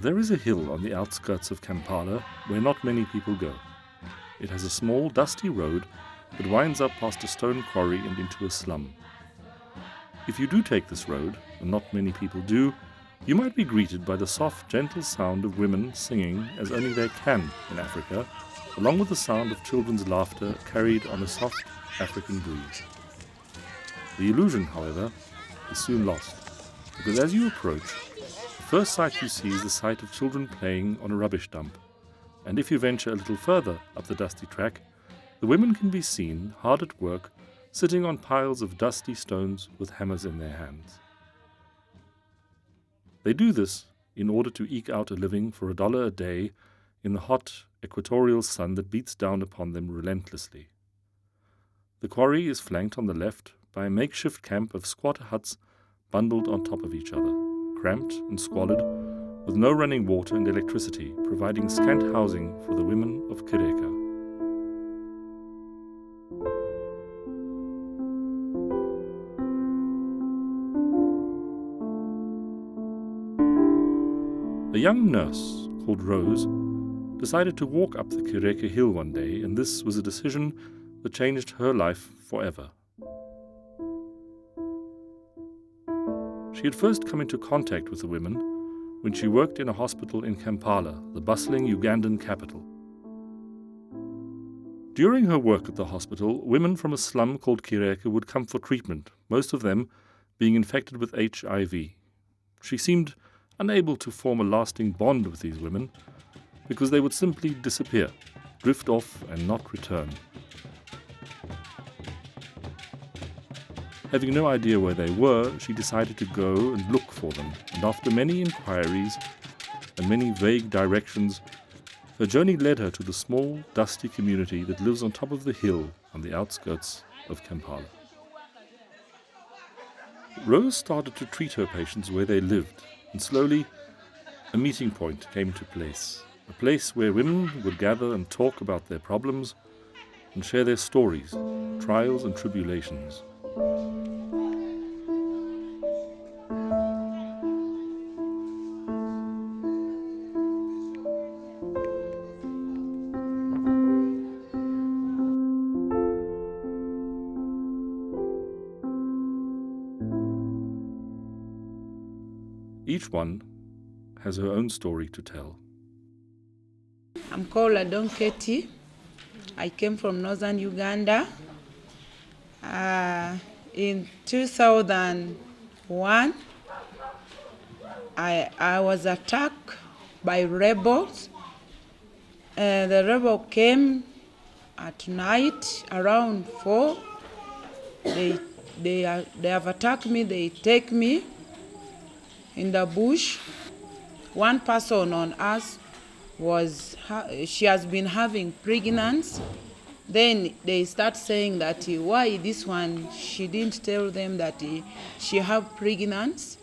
There is a hill on the outskirts of Kampala where not many people go. It has a small, dusty road that winds up past a stone quarry and into a slum. If you do take this road, and not many people do, you might be greeted by the soft, gentle sound of women singing as only they can in Africa, along with the sound of children's laughter carried on a soft African breeze. The illusion, however, is soon lost, because as you approach, the first sight you see is the sight of children playing on a rubbish dump, and if you venture a little further up the dusty track, the women can be seen hard at work, sitting on piles of dusty stones with hammers in their hands. They do this in order to eke out a living for $1 a day in the hot equatorial sun that beats down upon them relentlessly. The quarry is flanked on the left by a makeshift camp of squatter huts bundled on top of each other, cramped and squalid, with no running water and electricity, providing scant housing for the women of Kireka. A young nurse called Rose decided to walk up the Kireka hill one day, and this was a decision that changed her life forever. She had first come into contact with the women when she worked in a hospital in Kampala, the bustling Ugandan capital. During her work at the hospital, women from a slum called Kireka would come for treatment, most of them being infected with HIV. She seemed unable to form a lasting bond with these women because they would simply disappear, drift off and not return. Having no idea where they were, she decided to go and look for them, and after many inquiries and many vague directions, her journey led her to the small, dusty community that lives on top of the hill on the outskirts of Kampala. Rose started to treat her patients where they lived, and slowly a meeting point came into place, a place where women would gather and talk about their problems and share their stories, trials and tribulations. Each one has her own story to tell. I'm called Adonketi. I came from northern Uganda. In 2001, I was attacked by rebels. The rebel came at night around 4. They have attacked me. They take me in the bush. One person on us she has been having pregnancy. Then they start saying that why this one, she didn't tell them that she have pregnancy.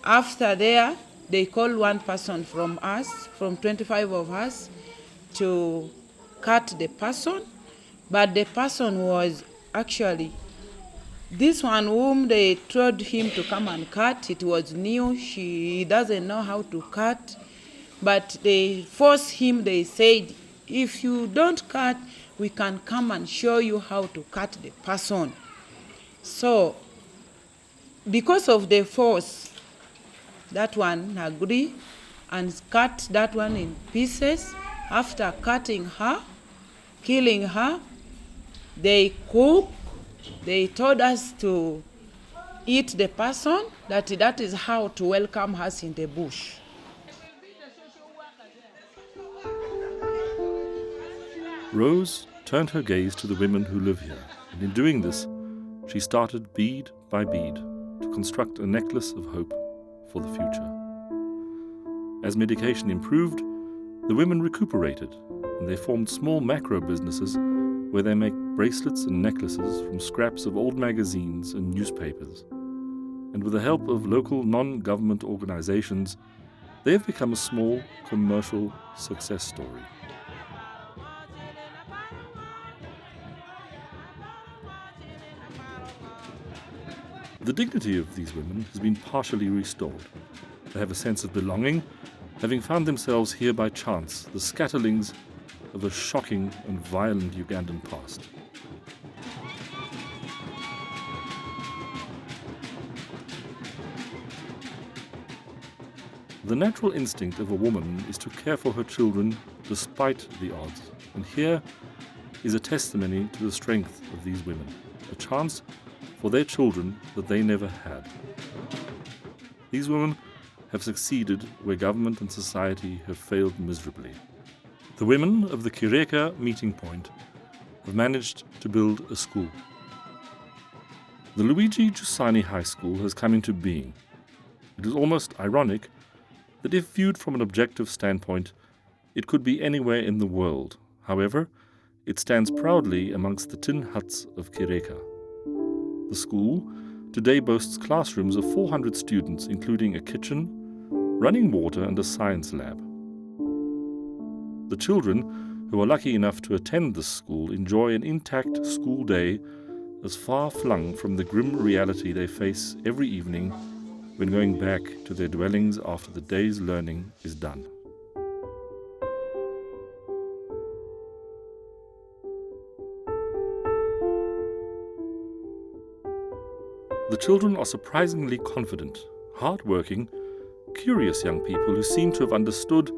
After there, they call one person from us, from 25 of us, to cut the person. But the person was actually this one whom they told him to come and cut. It was new. He doesn't know how to cut. But they forced him. They said, if you don't cut, we can come and show you how to cut the person. So, because of the force, that one agreed and cut that one in pieces. After cutting her, killing her, they cooked. They told us to eat the person, that is how to welcome us in the bush. Rose turned her gaze to the women who live here, and in doing this, she started bead by bead to construct a necklace of hope for the future. As medication improved, the women recuperated, and they formed small macro businesses where they make bracelets and necklaces from scraps of old magazines and newspapers. And with the help of local non-government organizations, they have become a small commercial success story. The dignity of these women has been partially restored. They have a sense of belonging having found themselves here by chance, the scatterlings of a shocking and violent Ugandan past. The natural instinct of a woman is to care for her children despite the odds, and here is a testimony to the strength of these women, a chance for their children that they never had. These women have succeeded where government and society have failed miserably. The women of the Kireka meeting point have managed to build a school. The Luigi Giussani High School has come into being. It is almost ironic that if viewed from an objective standpoint, it could be anywhere in the world. However, it stands proudly amongst the tin huts of Kireka. The school today boasts classrooms of 400 students, including a kitchen, running water and a science lab. The children who are lucky enough to attend this school enjoy an intact school day as far-flung from the grim reality they face every evening when going back to their dwellings after the day's learning is done. The children are surprisingly confident, hard-working, curious young people who seem to have understood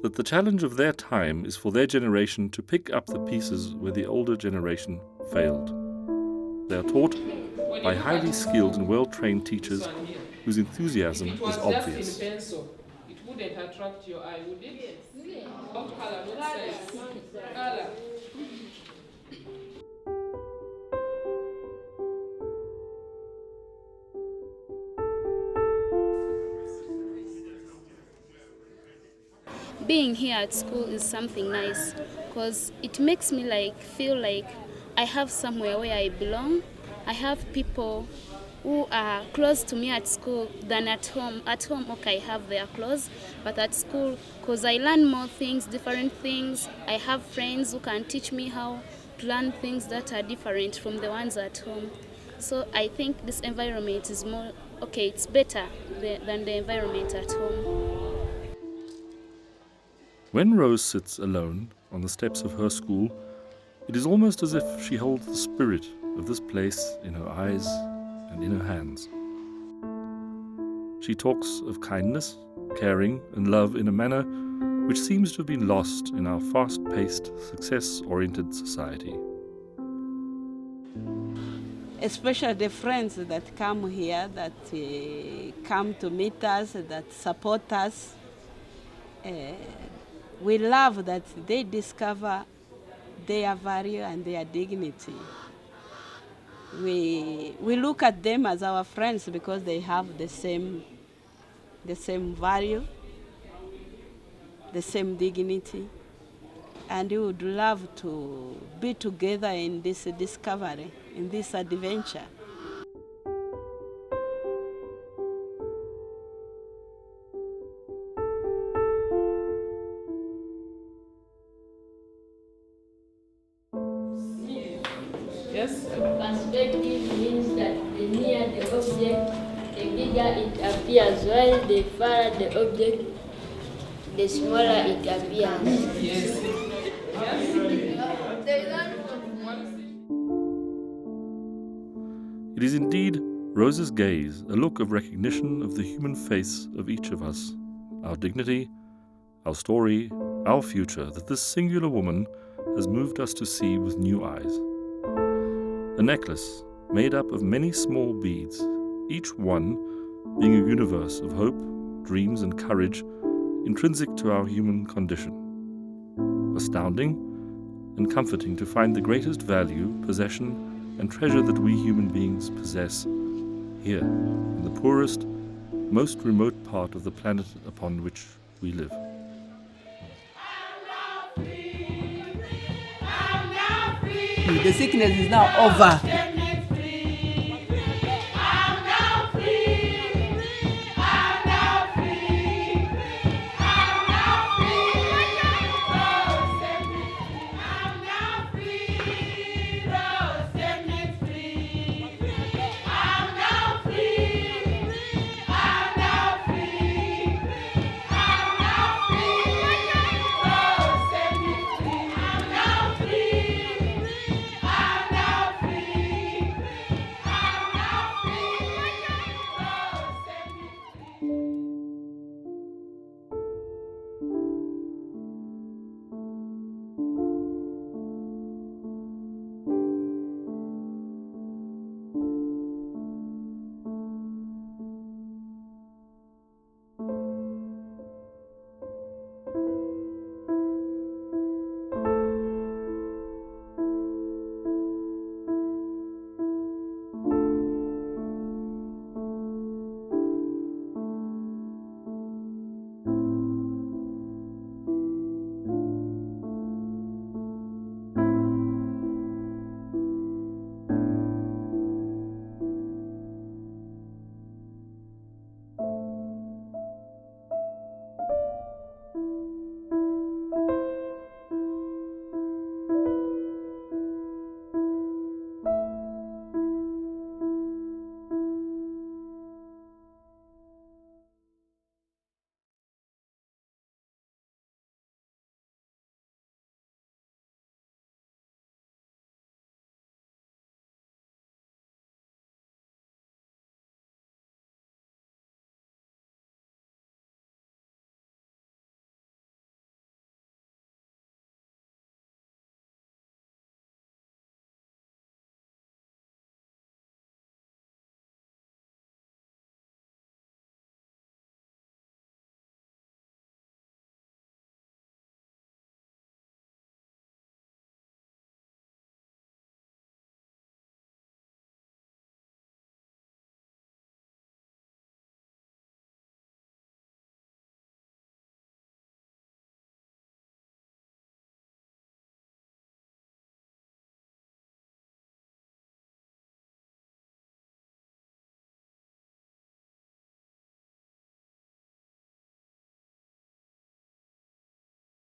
that the challenge of their time is for their generation to pick up the pieces where the older generation failed. They are taught by highly skilled and well-trained teachers whose enthusiasm is obvious. It wouldn't attract your eye, would it? Yes. What color? What size? Color. Being here at school is something nice because it makes me feel like I have somewhere where I belong. I have people who are close to me at school than at home. At home, okay, I have their clothes, but at school, because I learn more things, different things. I have friends who can teach me how to learn things that are different from the ones at home. So I think this environment is more, okay, it's better than the environment at home. When Rose sits alone on the steps of her school, it is almost as if she holds the spirit of this place in her eyes and in her hands. She talks of kindness, caring, and love in a manner which seems to have been lost in our fast-paced, success-oriented society. Especially the friends that come here, that come to meet us, that support us. We love that they discover their value and their dignity. We look at them as our friends because they have the same value, the same dignity, and we would love to be together in this discovery, in this adventure. Yes? Perspective means that the nearer the object, the bigger it appears, while the farther the object, the smaller it appears. Yes. It is indeed Rose's gaze, a look of recognition of the human face of each of us, our dignity, our story, our future, that this singular woman has moved us to see with new eyes. A necklace made up of many small beads, each one being a universe of hope, dreams, and courage intrinsic to our human condition. Astounding and comforting to find the greatest value, possession, and treasure that we human beings possess here, in the poorest, most remote part of the planet upon which we live. The sickness is now over.